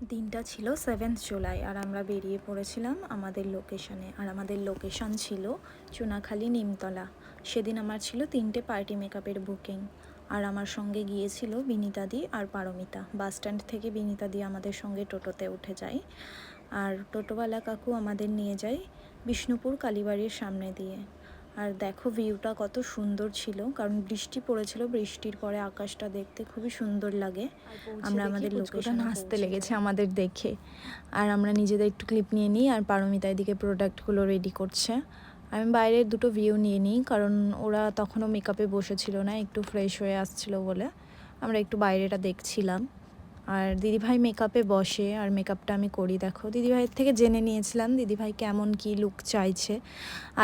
দিনটা ছিল 7th জুলাই আর আমরা বেরিয়ে পড়েছিলাম আমাদের লোকেশনে। আর আমাদের লোকেশন ছিল চুনাখালী নিমতলা। সেদিন আমার ছিল 3টে পার্টি মেকআপের বুকিং। আর আমার সঙ্গে গিয়েছিল বিনিতাদি আর পারমিতা। বাস স্ট্যান্ড থেকে বিনিতাদি আমাদের সঙ্গে টোটোতে উঠে যায়, আর টোটোওয়ালা কাকু আমাদের নিয়ে যায় বিষ্ণুপুর কালীবাড়ির সামনে দিয়ে। আর দেখো ভিউটা কত সুন্দর ছিল, কারণ বৃষ্টি পড়েছিল, বৃষ্টির পরে আকাশটা দেখতে খুবই সুন্দর লাগে। আমরা আমাদের লোকেশনে হাসতে লেগেছে আমাদের দেখে, আর আমরা নিজেদের একটু ক্লিপ নিয়ে নিই, আর পারমিতা এদিকে প্রোডাক্টগুলো রেডি করছে। আমি বাইরের দুটো ভিউ নিয়ে নিই, কারণ ওরা তখনও মেকআপে বসেছিল না, একটু ফ্রেশ হয়ে আসছিল বলে আমরা একটু বাইরেটা দেখছিলাম। আর দিদিভাই মেকআপে বসে আর মেকআপটা আমি করি। দেখো দিদিভাইয়ের থেকে জেনে নিয়েছিলাম দিদিভাই কেমন কি লুক চাইছে।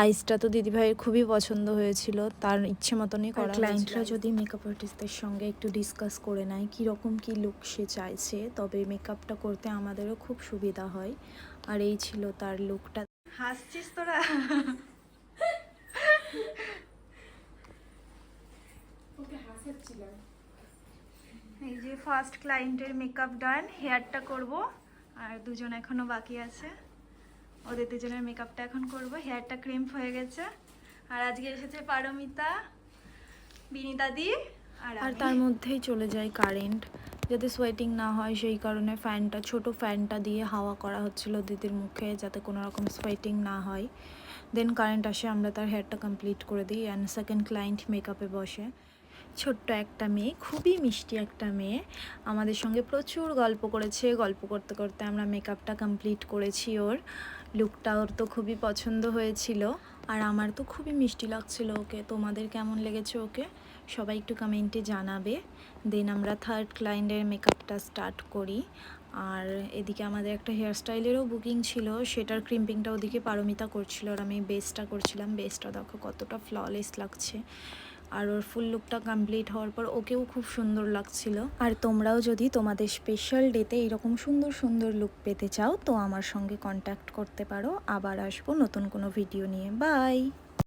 আইসটা তো দিদিভাইয়ের খুবই পছন্দ হয়েছিল, তার ইচ্ছে মতনই করা। ক্লায়েন্টরা যদি মেকআপ আর্টিস্টদের সঙ্গে একটু ডিসকাস করে নেয় কীরকম কী লুক সে চাইছে, তবে মেকআপটা করতে আমাদেরও খুব সুবিধা হয়। আর এই ছিল তার লুকটা। হাসছিস তোরা? এই যে ফার্স্ট ক্লায়েন্টের মেকআপ ডান, হেয়ারটা করব, আর দুজন এখনো বাকি আছে, ওদের দুজনের মেকআপটা এখন করব। হেয়ারটা ক্রিম্প হয়ে গেছে। আর আজকে এসেছে পারমিতা, বিনিতাদি, আর তার মধ্যেই চলে যায় কারেন্ট, যাতে সোয়েটিং না হয় সেই কারণে ফ্যানটা, ছোট ফ্যানটা দিয়ে হাওয়া করা হচ্ছিল দিদির মুখে, যাতে কোনো রকম সোয়েটিং না হয়। দেন কারেন্ট আসে, আমরা তার হেয়ারটা কমপ্লিট করে দিই। অ্যান্ড সেকেন্ড ক্লায়েন্ট মেকআপে বসে, ছোট্ট একটা মেয়ে, খুবই মিষ্টি একটা মেয়ে, আমাদের সঙ্গে প্রচুর গল্প করেছে। গল্প করতে করতে আমরা মেকআপটা কমপ্লিট করেছি। ওর লুকটা ওর তো খুবই পছন্দ হয়েছিল, আর আমার তো খুবই মিষ্টি লাগছিল ওকে। তোমাদের কেমন লেগেছে ওকে সবাই একটু কমেন্টে জানাবে। দেন আমরা থার্ড ক্লায়েন্টের মেকআপটা স্টার্ট করি। আর এদিকে আমাদের একটা হেয়ারস্টাইলেরও বুকিং ছিল, সেটার ক্রিম্পিংটা ওদিকে পারমিতা করছিল, আর আমি বেসটা করছিলাম। বেসটা দেখো কতটা ফ্ললেস লাগছে। আর ওর ফুল লুকটা কমপ্লিট হওয়ার পর ওকেও খুব সুন্দর লাগছিল। আর তোমরাও যদি তোমাদের স্পেশাল ডেতে এরকম সুন্দর সুন্দর লুক পেতে চাও, তো আমার সঙ্গে কন্ট্যাক্ট করতে পারো। আবার আসবো নতুন কোনো ভিডিও নিয়ে। বাই।